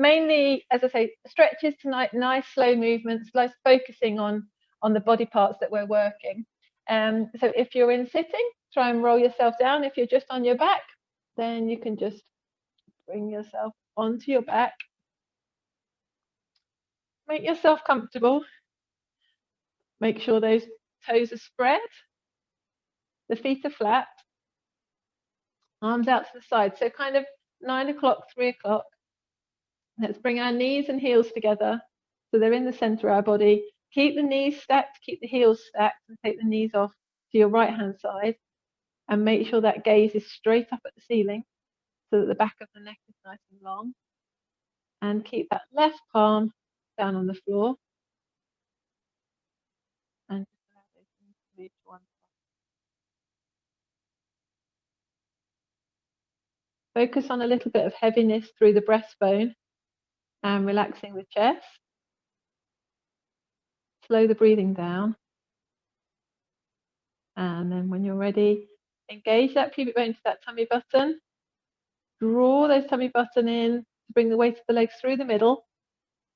mainly, as I say, stretches tonight, nice slow movements, like focusing on the body parts that we're working. So if you're in sitting, try and roll yourself down. If you're just on your back, then you can just bring yourself onto your back. Make yourself comfortable. Make sure those toes are spread. The feet are flat. Arms out to the side. So kind of 9 o'clock, 3 o'clock. Let's bring our knees and heels together so they're in the center of our body. Keep the knees stacked, keep the heels stacked, and take the knees off to your right hand side. And make sure that gaze is straight up at the ceiling so that the back of the neck is nice and long. And keep that left palm down on the floor. And just allow those knees to move to one side. Focus on a little bit of heaviness through the breastbone and relaxing the chest. Slow the breathing down. And then when you're ready, engage that pubic bone to that tummy button. Draw those tummy button in to bring the weight of the legs through the middle.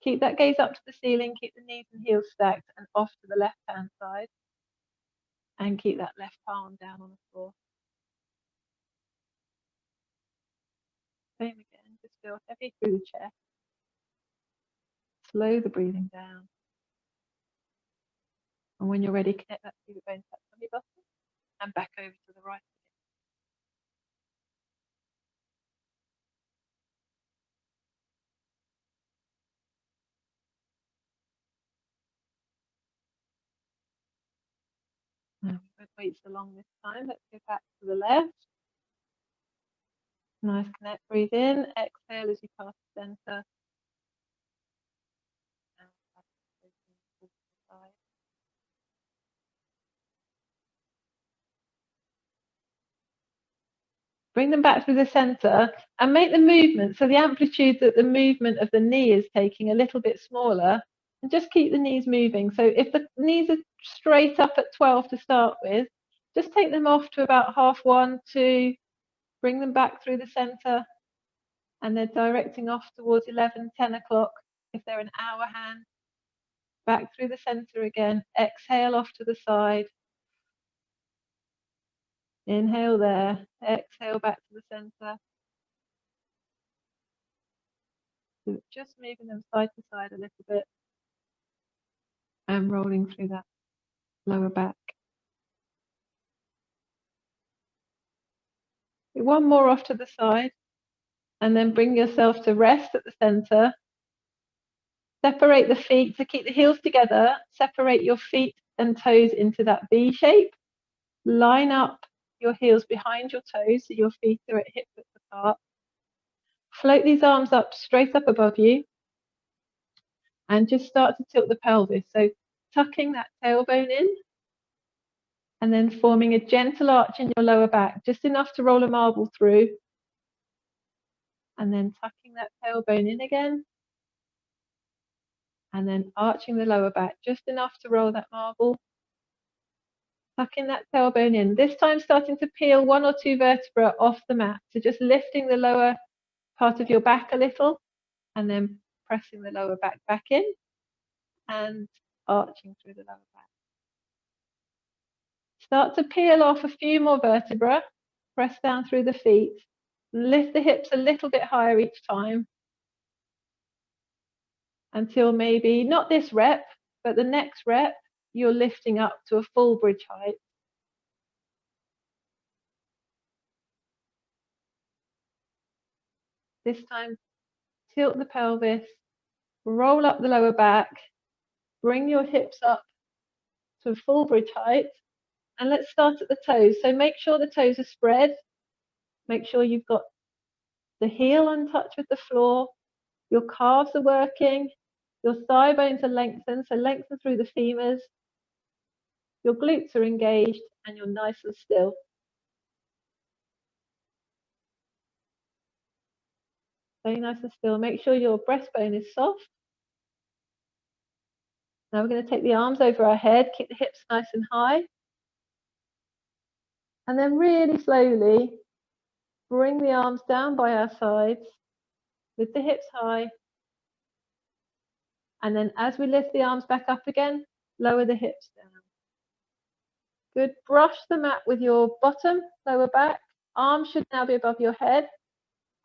Keep that gaze up to the ceiling. Keep the knees and heels stacked and off to the left hand side. And keep that left palm down on the floor. Same again, just feel heavy through the chest. Slow the breathing down. And when you're ready, connect that pubic bone to that tummy button and back over to the right. Now, we won't wait so long this time. Let's go back to the left. Nice connect, breathe in, exhale as you pass the center. Bring them back through the center and make the movement. So the amplitude that the movement of the knee is taking a little bit smaller, and just keep the knees moving. So if the knees are straight up at 12 to start with, just take them off to about half 1, 2, bring them back through the center, and they're directing off towards 11, 10 o'clock. If they're an hour hand, back through the center again, exhale off to the side. Inhale there, exhale back to the center. So just moving them side to side a little bit and rolling through that lower back. One more off to the side and then bring yourself to rest at the center. Separate the feet, so keep the heels together, separate your feet and toes into that V shape. Line up your heels behind your toes so your feet are at hip width apart. Float these arms up straight up above you and just start to tilt the pelvis. So tucking that tailbone in and then forming a gentle arch in your lower back, just enough to roll a marble through. And then tucking that tailbone in again. And then arching the lower back, just enough to roll that marble. Tucking that tailbone in. This time starting to peel 1 or 2 vertebrae off the mat. So just lifting the lower part of your back a little and then pressing the lower back in and arching through the lower back. Start to peel off a few more vertebrae. Press down through the feet. Lift the hips a little bit higher each time until maybe not this rep, but the next rep, you're lifting up to a full bridge height. This time, tilt the pelvis, roll up the lower back, bring your hips up to a full bridge height, and let's start at the toes. So make sure the toes are spread. Make sure you've got the heel in touch with the floor. Your calves are working. Your thigh bones are lengthened, so lengthen through the femurs. Your glutes are engaged and you're nice and still. Very nice and still. Make sure your breastbone is soft. Now we're going to take the arms over our head, keep the hips nice and high. And then really slowly bring the arms down by our sides with the hips high And then as we lift the arms back up again, lower the hips down. Good. Brush the mat with your bottom, lower back. Arms should now be above your head.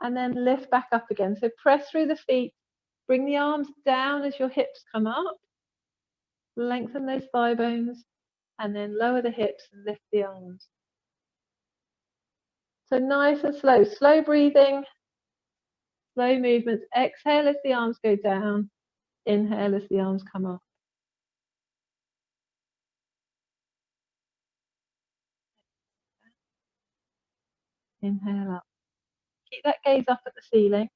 And then lift back up again. So press through the feet. Bring the arms down as your hips come up. Lengthen those thigh bones. And then lower the hips and lift the arms. So nice and slow. Slow breathing. Slow movements. Exhale as the arms go down. Inhale as the arms come up. Inhale up. Keep that gaze up at the ceiling.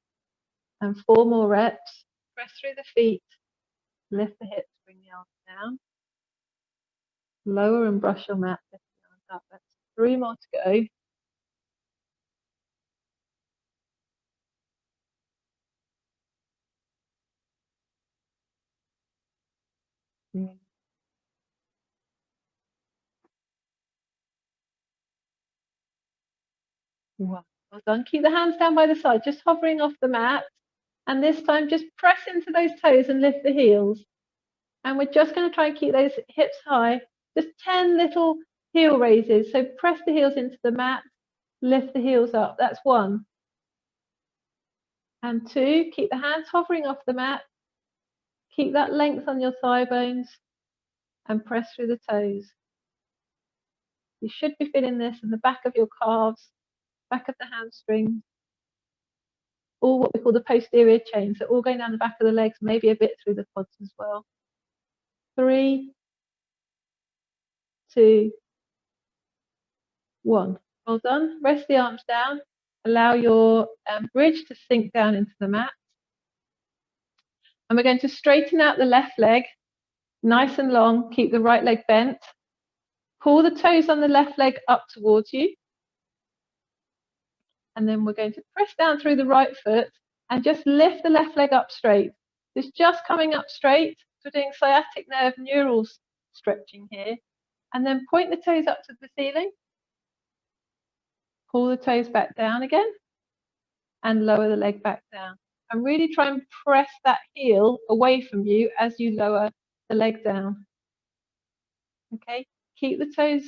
And 4 more reps. Press through the feet. Lift the hips. Bring the arms down. Lower and brush your mat. Lift the arms up. That's 3 more to go. Well done. Keep the hands down by the side, just hovering off the mat. And this time, just press into those toes and lift the heels. And we're just going to try and keep those hips high. Just 10 little heel raises. So press the heels into the mat, lift the heels up. That's 1. And 2, keep the hands hovering off the mat. Keep that length on your thigh bones and press through the toes. You should be feeling this in the back of your calves, back of the hamstrings, all what we call the posterior chain. So all going down the back of the legs, maybe a bit through the quads as well. 3, 2, 1. Well done. Rest the arms down. Allow your bridge to sink down into the mat. And we're going to straighten out the left leg, nice and long. Keep the right leg bent. Pull the toes on the left leg up towards you. And then we're going to press down through the right foot and just lift the left leg up straight. It's just coming up straight. We're doing sciatic nerve neural stretching here. And then point the toes up to the ceiling. Pull the toes back down again. And lower the leg back down. And really try and press that heel away from you as you lower the leg down. Okay, keep the toes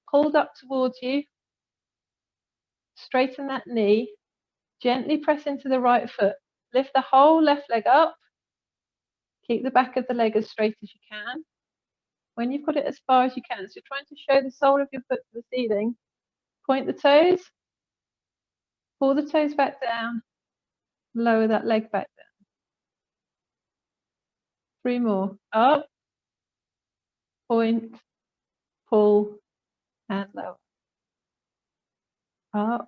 pulled up towards you. Straighten that knee. Gently press into the right foot. Lift the whole left leg up. Keep the back of the leg as straight as you can. When you've got it as far as you can, so you're trying to show the sole of your foot to the ceiling. Point the toes. Pull the toes back down. Lower that leg back down. 3 more. Up. Point. Pull. And lower. Up.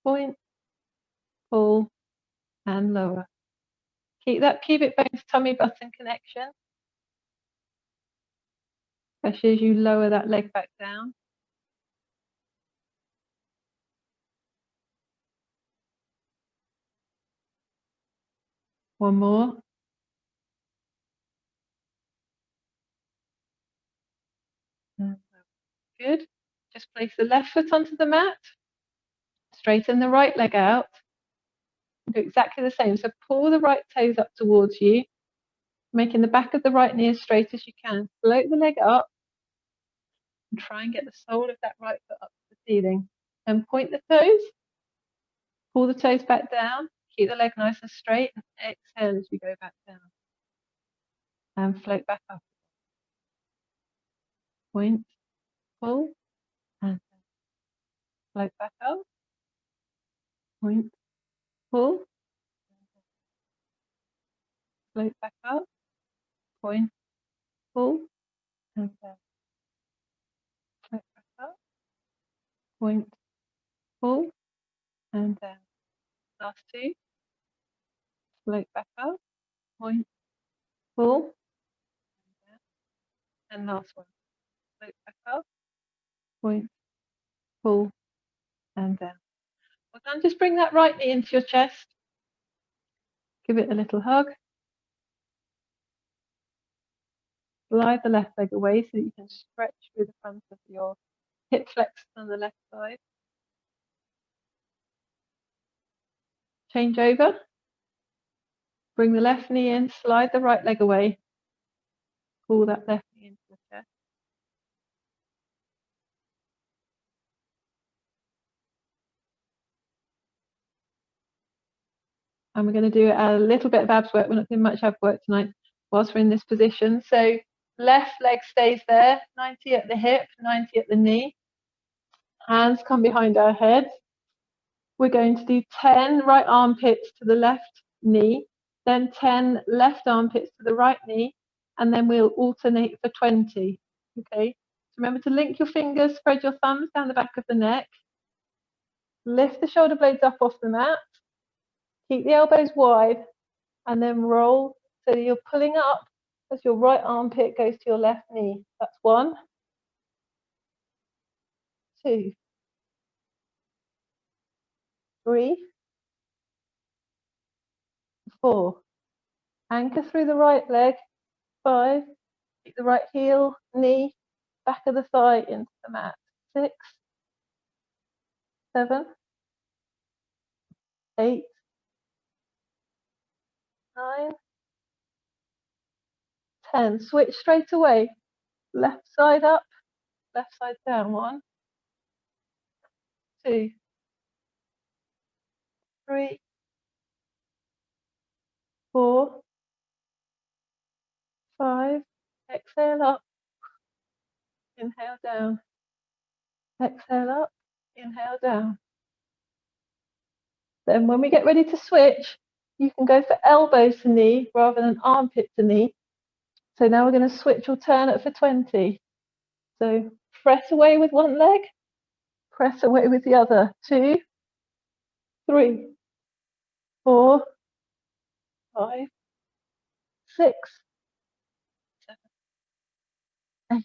Point. Pull. And lower. Keep that pubic bone to tummy button connection. Especially as you lower that leg back down. One more. Good. Just place the left foot onto the mat. Straighten the right leg out. Do exactly the same. So pull the right toes up towards you, making the back of the right knee as straight as you can. Float the leg up and try and get the sole of that right foot up to the ceiling. And point the toes. Pull the toes back down. Keep the leg nice and straight and exhale as you go back down. And float back up. Point, pull, and float back up. Point, pull, float back up. Point, pull, and float back up. Point, pull, and down. Last 2. Float back up. Point, pull, and last one. Float back up. Point, pull, and down. Well done. Just bring that right knee into your chest. Give it a little hug. Slide the left leg away so that you can stretch through the front of your hip flexors on the left side. Change over. Bring the left knee in, slide the right leg away. Pull that left knee into the chest. And we're going to do a little bit of abs work. We're not doing much ab work tonight whilst we're in this position. So left leg stays there, 90 at the hip, 90 at the knee. Hands come behind our head. We're going to do 10 right armpits to the left knee, then 10 left armpits to the right knee, and then we'll alternate for 20. Okay, so remember to link your fingers, spread your thumbs down the back of the neck, lift the shoulder blades up off the mat, keep the elbows wide, and then roll so you're pulling up as your right armpit goes to your left knee. That's 1, 2, 3, 4. Anchor through the right leg. 5. Keep the right heel, knee, back of the thigh into the mat. 6, 7, 8, 9, 10. Switch straight away. Left side up, left side down. 1, 2, 3, 4, 5. Exhale up, inhale down. Exhale up, inhale down. Then when we get ready to switch, you can go for elbow to knee rather than armpit to knee. So now we're going to switch alternate for 20. So press away with one leg, press away with the other. 2, 3, 4, 5, 6, 7, 8, 10.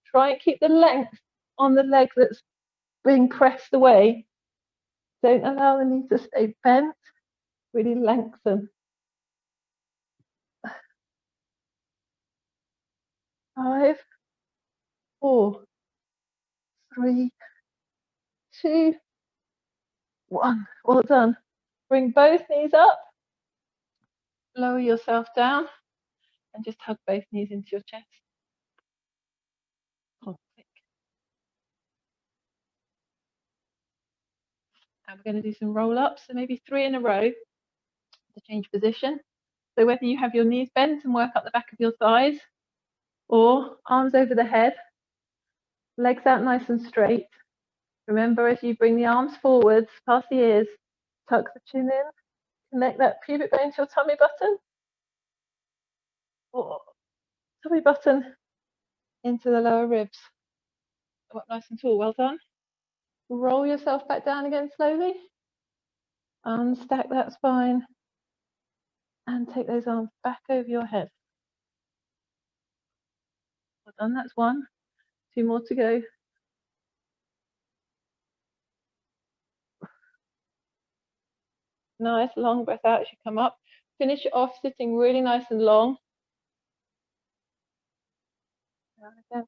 Try and keep the length on the leg that's being pressed away. Don't allow the knee to stay bent. Really lengthen. 5, 4, 3, 2, 1. Well done. Bring both knees up. Lower yourself down and just hug both knees into your chest. And we're going to do some roll-ups, so maybe 3 in a row to change position. So whether you have your knees bent and work up the back of your thighs, or arms over the head, legs out nice and straight. Remember, as you bring the arms forwards past the ears, tuck the chin in, connect that pubic bone to your tummy button, or tummy button into the lower ribs. Come up nice and tall, well done. Roll yourself back down again slowly. Unstack that spine and take those arms back over your head. Well done, that's 1. 2 more to go. Nice, long breath out as you come up. Finish it off sitting really nice and long. Down again.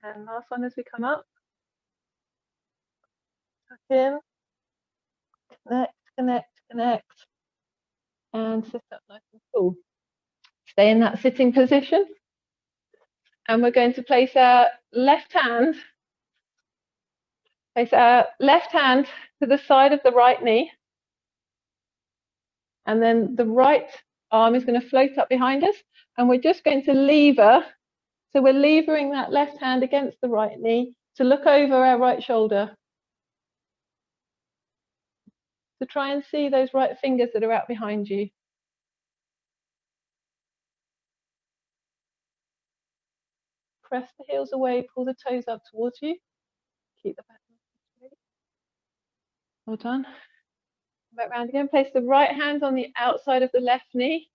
And last one as we come up. Tuck in, connect, connect, connect. And sit up nice and tall. Stay in that sitting position. And we're going to place our left hand to the side of the right knee. And then the right arm is going to float up behind us. And we're just going to lever. So we're levering that left hand against the right knee to look over our right shoulder. To try and see those right fingers that are out behind you. Press the heels away, pull the toes up towards you. Keep the back straight. Well done. Back round again. Place the right hand on the outside of the left knee.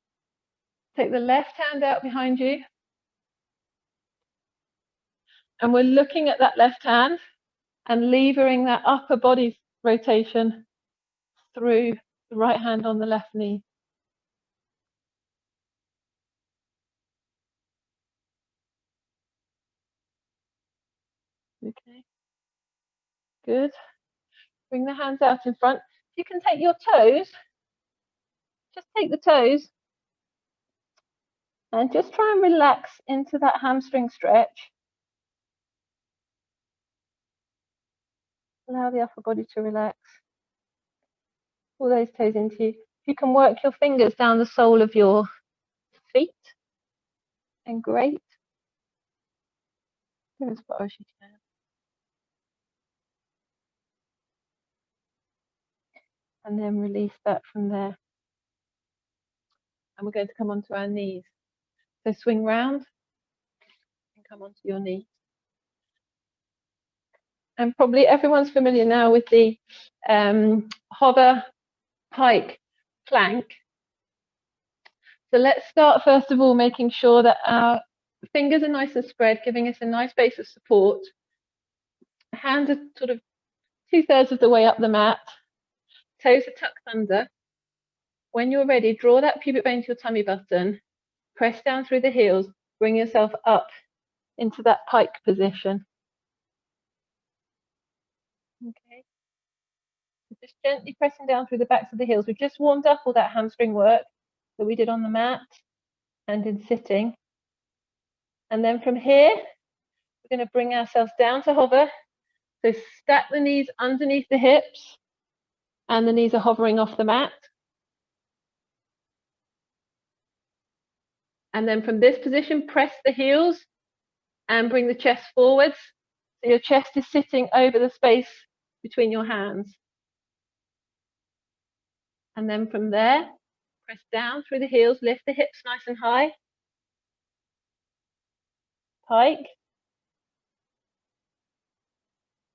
Take the left hand out behind you. And we're looking at that left hand and levering that upper body rotation through the right hand on the left knee. Okay, good. Bring the hands out in front. You can take your toes, just take the toes and just try and relax into that hamstring stretch. Allow the upper body to relax. Pull those toes into you. You can work your fingers down the sole of your feet, and great. Go as far as you can. And then release that from there. And we're going to come onto our knees. So swing round and come onto your knees. And probably everyone's familiar now with the hover, pike, plank. So let's start first of all making sure that our fingers are nice and spread, giving us a nice base of support. Hands are sort of 2/3 of the way up the mat. Toes are tucked under. When you're ready, draw that pubic bone to your tummy button. Press down through the heels. Bring yourself up into that pike position. Okay. So just gently pressing down through the backs of the heels. We've just warmed up all that hamstring work that we did on the mat and in sitting. And then from here, we're going to bring ourselves down to hover. So stack the knees underneath the hips and the knees are hovering off the mat. And then from this position, press the heels and bring the chest forwards. So your chest is sitting over the space between your hands. And then from there, press down through the heels, lift the hips nice and high. Pike.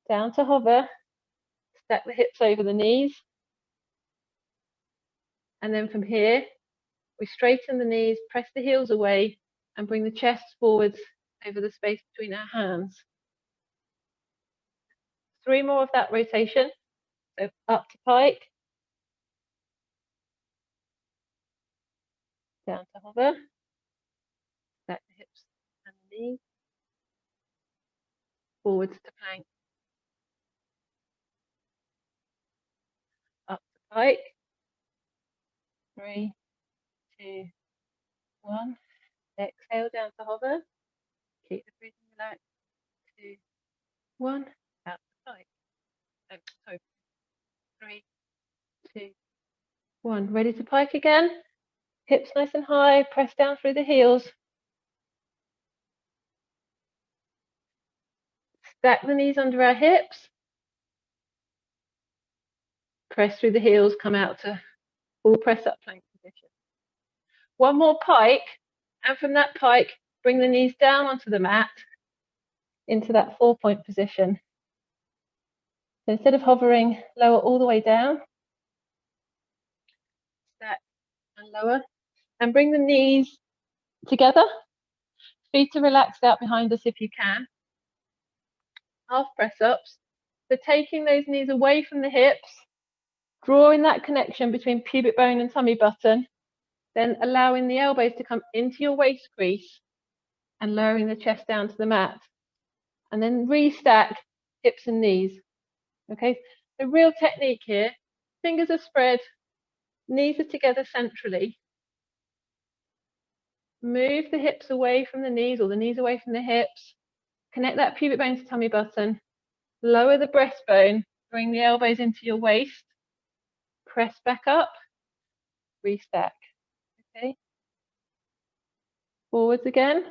Down to hover. Stack the hips over the knees. And then from here, we straighten the knees, press the heels away, and bring the chest forwards over the space between our hands. 3 more of that rotation. So up to pike. Down to hover. Stack the hips and the knees. Forwards to plank. Up to pike. 3, 2, 1. Exhale down to hover. Keep the breathing relaxed. 2, 1. Out to pike. So 3, 2, 1. Ready to pike again. Hips nice and high. Press down through the heels. Stack the knees under our hips. Press through the heels. Come out to full press up plank position. 1 more pike. And from that pike, bring the knees down onto the mat into that 4-point position. So instead of hovering, lower all the way down. Stack and lower. And bring the knees together. Feet are relaxed out behind us if you can. Half press ups. So taking those knees away from the hips, drawing that connection between pubic bone and tummy button, then allowing the elbows to come into your waist crease and lowering the chest down to the mat. And then restack hips and knees. Okay, the real technique here, fingers are spread, knees are together centrally. Move the hips away from the knees or the knees away from the hips. Connect that pubic bone to tummy button. Lower the breastbone, bring the elbows into your waist. Press back up, restack. Okay. Forwards again.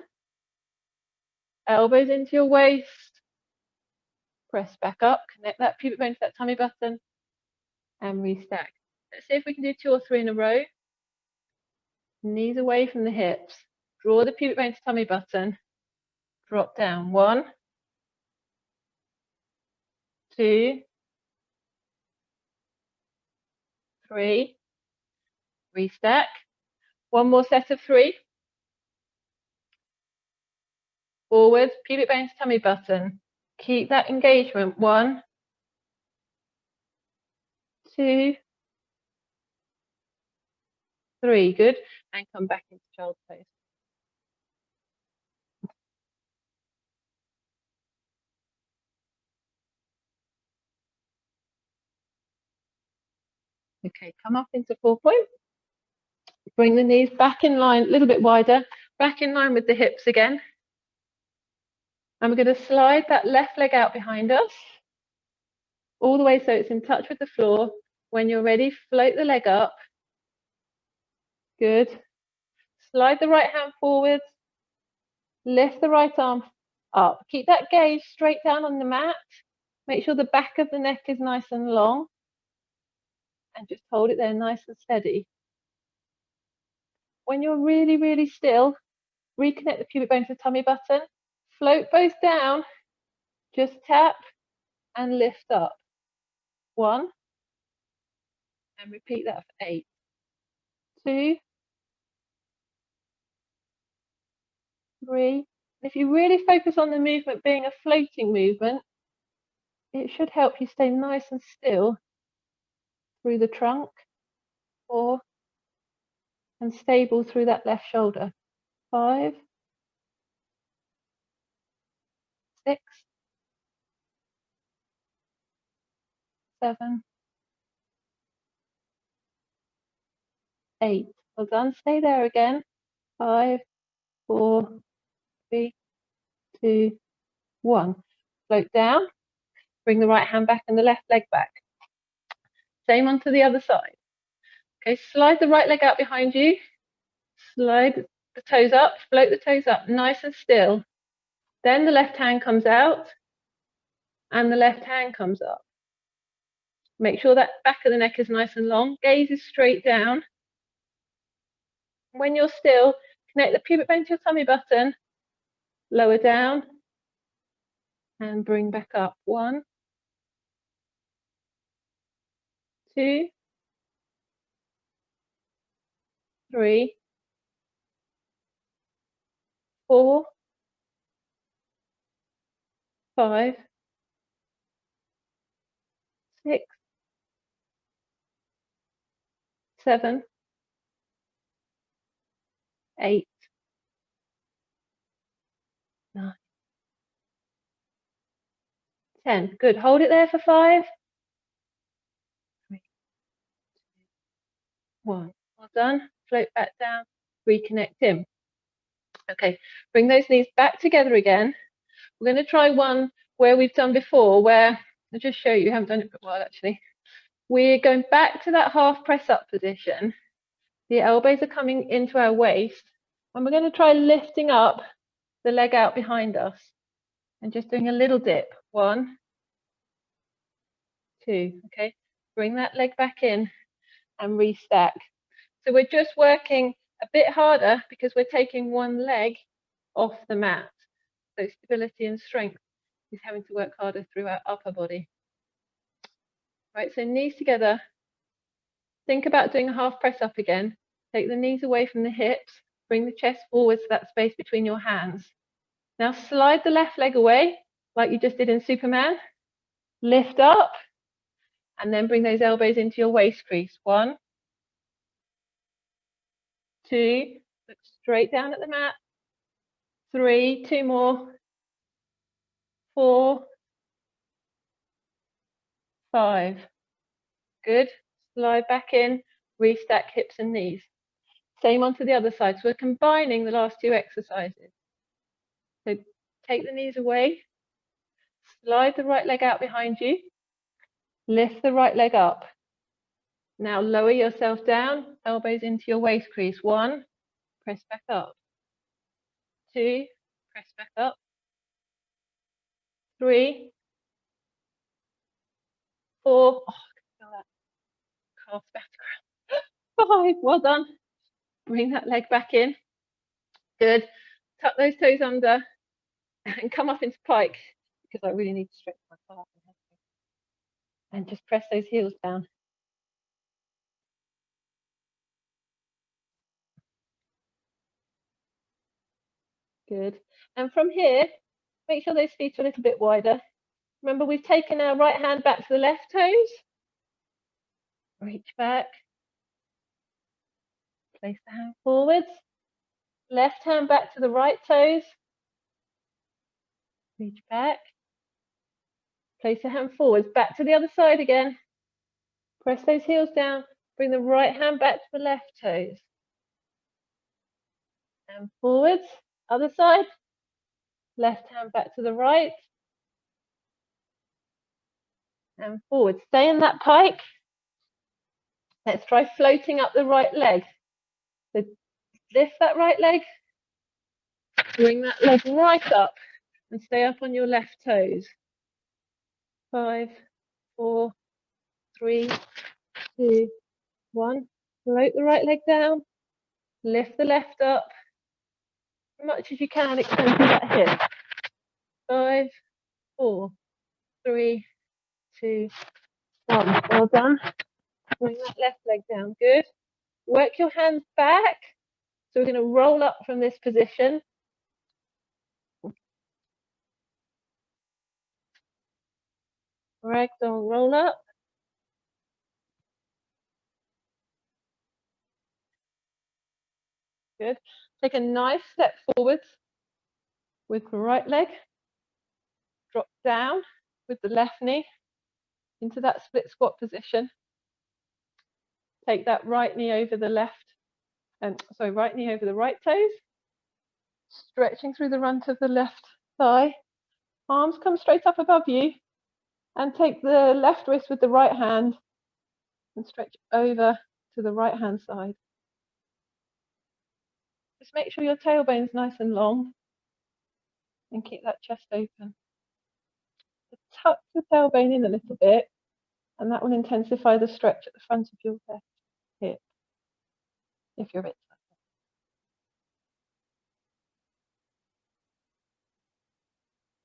Elbows into your waist. Press back up, connect that pubic bone to that tummy button, and restack. Let's see if we can do 2 or 3 in a row. Knees away from the hips. Draw the pubic bone to tummy button. Drop down. 1, 2, 3. Restack. 1 more set of 3. Forwards, pubic bone to tummy button. Keep that engagement. 1, 2, 3. Good. And come back into child's pose. Okay, come up into 4-point. Bring the knees back in line, a little bit wider, back in line with the hips again. And we're going to slide that left leg out behind us, all the way so it's in touch with the floor. When you're ready, float the leg up. Good. Slide the right hand forwards. Lift the right arm up. Keep that gaze straight down on the mat. Make sure the back of the neck is nice and long. And just hold it there nice and steady. When you're really, really still, reconnect the pubic bone to the tummy button. Float both down. Just tap and lift up. 1. And repeat that for 8. 2. 3. If you really focus on the movement being a floating movement, it should help you stay nice and still through the trunk. 4. And stable through that left shoulder. 5. 6. 7. 8. Well done. Stay there again. 5, 4, 3, 2, 1. Float down. Bring the right hand back and the left leg back. Same onto the other side. Okay, slide the right leg out behind you. Slide the toes up, float the toes up, nice and still. Then the left hand comes out and the left hand comes up. Make sure that back of the neck is nice and long. Gaze is straight down. When you're still, connect the pubic bone to your tummy button. Lower down and bring back up. 1, 2, 3, 4, 5, 6, 7, 8, 9, 10. Good. Hold it there for 5, 3, 2, 1. Well done. Float back down. Reconnect in. Okay. Bring those knees back together again. We're going to try one where we've done before, where I'll just show you. I haven't done it for a while actually. We're going back to that half press up position. The elbows are coming into our waist, and we're going to try lifting up the leg out behind us and just doing a little dip. 1, 2. Okay, bring that leg back in and restack. So we're just working a bit harder because we're taking one leg off the mat. So stability and strength is having to work harder through our upper body. Right, so knees together. Think about doing a half press up again. Take the knees away from the hips. Bring the chest forwards to that space between your hands. Now slide the left leg away like you just did in Superman. Lift up and then bring those elbows into your waist crease. 1, 2, look straight down at the mat. 3, 2 more. 4, 5. Good. Slide back in, restack hips and knees. Same onto the other side. So we're combining the last 2 exercises. So take the knees away, slide the right leg out behind you, lift the right leg up. Now lower yourself down, elbows into your waist crease. 1, press back up. 2, press back up. 3, 4, oh, I can feel that calf back to ground. 5, well done. Bring that leg back in. Good. Tuck those toes under and come up into pike because I really need to stretch my calf. And just press those heels down. Good. And from here, make sure those feet are a little bit wider. Remember, we've taken our right hand back to the left toes. Reach back. Place the hand forwards. Left hand back to the right toes. Reach back. Place the hand forwards. Back to the other side again. Press those heels down. Bring the right hand back to the left toes. And forwards. Other side. Left hand back to the right. And forward. Stay in that pike. Let's try floating up the right leg. So lift that right leg. Bring that leg right up. And stay up on your left toes. 5, 4, 3, 2, 1. Float the right leg down. Lift the left up. As much as you can, extend through that hip. 5, 4, 3, 2, 1. Well done. Bring that left leg down. Good. Work your hands back. So we're going to roll up from this position. Ragdoll roll up. Good. Take a nice step forwards with the right leg. Drop down with the left knee into that split squat position. Take that right knee over the left, right knee over the right toes. Stretching through the runt of the left thigh. Arms come straight up above you. And take the left wrist with the right hand and stretch over to the right hand side. Just make sure your tailbone's nice and long and keep that chest open. Tuck the tailbone in a little bit and that will intensify the stretch at the front of your left hip if you're it.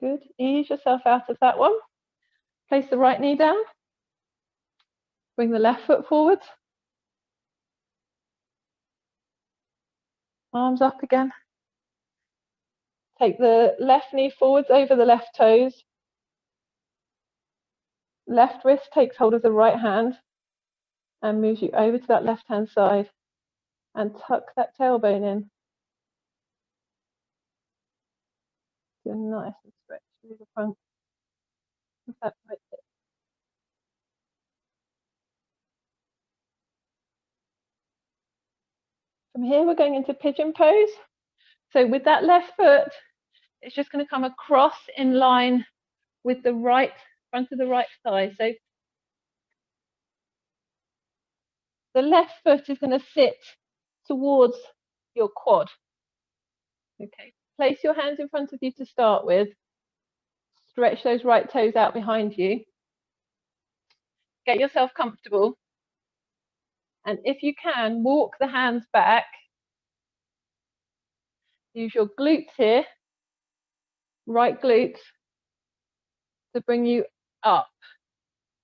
Good. Ease yourself out of that one. Place the right knee down. Bring the left foot forward. Arms up again. Take the left knee forwards over the left toes. Left wrist takes hold of the right hand and moves you over to that left hand side and tuck that tailbone in. Good, nice and stretch through the front of that right hip. From here, we're going into pigeon pose. So with that left foot, it's just going to come across in line with the right front of the right thigh. So the left foot is going to sit towards your quad. Okay, place your hands in front of you to start with. Stretch those right toes out behind you. Get yourself comfortable. And if you can, walk the hands back. Use your glutes here, right glutes, to bring you up.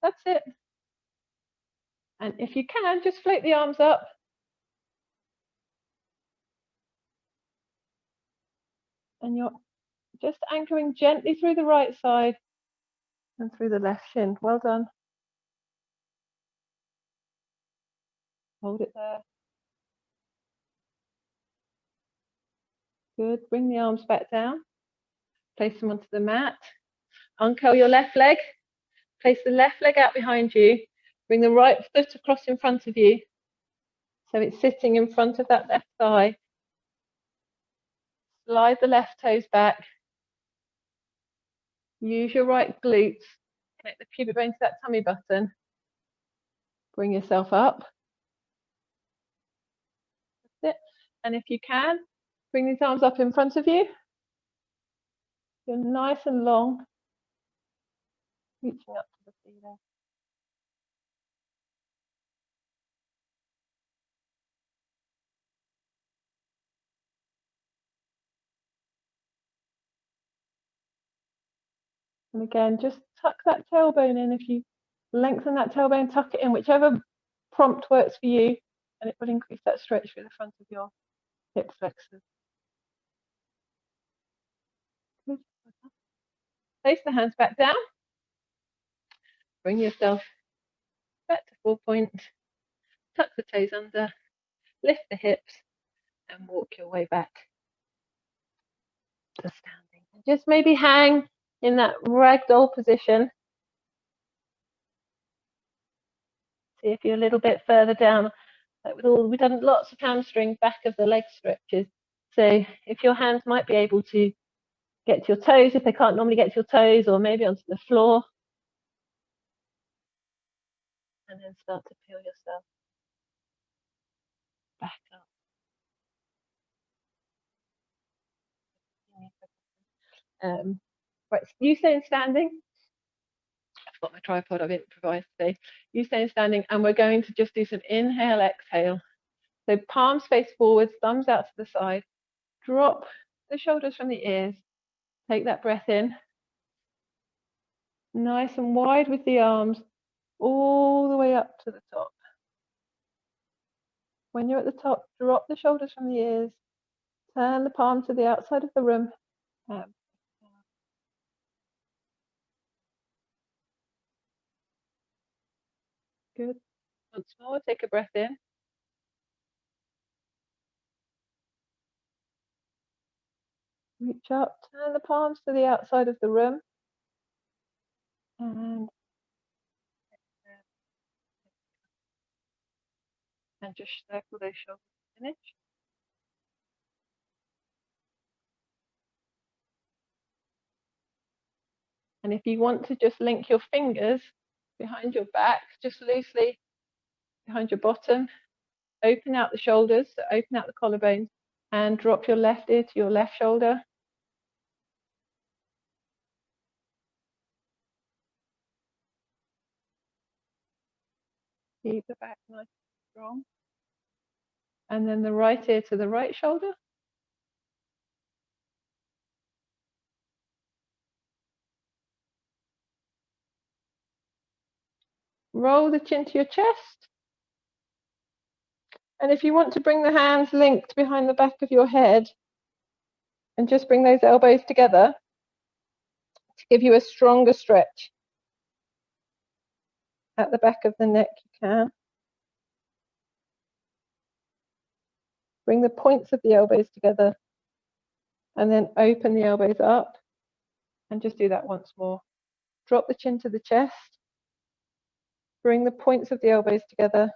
That's it. And if you can, just float the arms up. And you're just anchoring gently through the right side and through the left shin. Well done. Hold it there. Good. Bring the arms back down. Place them onto the mat. Uncurl your left leg. Place the left leg out behind you. Bring the right foot across in front of you. So it's sitting in front of that left thigh. Slide the left toes back. Use your right glutes. Connect the pubic bone to that tummy button. Bring yourself up. That's it. And if you can, bring these arms up in front of you. You're nice and long. Reaching up to the ceiling. And again, just tuck that tailbone in. If you lengthen that tailbone, tuck it in, whichever prompt works for you, and it will increase that stretch through the front of your hip flexors. Good. Place the hands back down. Bring yourself back to 4 point. Tuck the toes under, lift the hips, and walk your way back to standing. Just maybe hang in that ragdoll position. See if you're a little bit further down. Like we've done lots of hamstring, back of the leg stretches. So if your hands might be able to get to your toes, if they can't normally get to your toes, or maybe onto the floor. And then start to peel yourself back up. Right, you stay standing. I've got my tripod, I've improvised today. You stay standing, and we're going to just do some inhale, exhale. So palms face forwards, thumbs out to the side. Drop the shoulders from the ears. Take that breath in. Nice and wide with the arms, all the way up to the top. When you're at the top, drop the shoulders from the ears. Turn the palm to the outside of the room. Good. Once more, take a breath in. Reach up, turn the palms to the outside of the room. And just circle those shoulders to finish. And if you want to just link your fingers behind your back, just loosely behind your bottom, open out the shoulders, so open out the collarbones, and drop your left ear to your left shoulder. Keep the back nice and strong. And then the right ear to the right shoulder. Roll the chin to your chest. And if you want to bring the hands linked behind the back of your head, and just bring those elbows together to give you a stronger stretch at the back of the neck, you can. Bring the points of the elbows together and then open the elbows up, and just do that once more. Drop the chin to the chest, bring the points of the elbows together,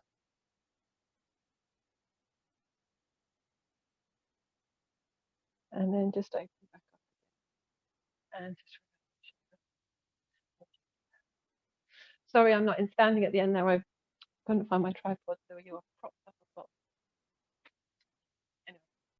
and then just open back up. And just sorry, I'm not in standing at the end now. I couldn't find my tripod, so you're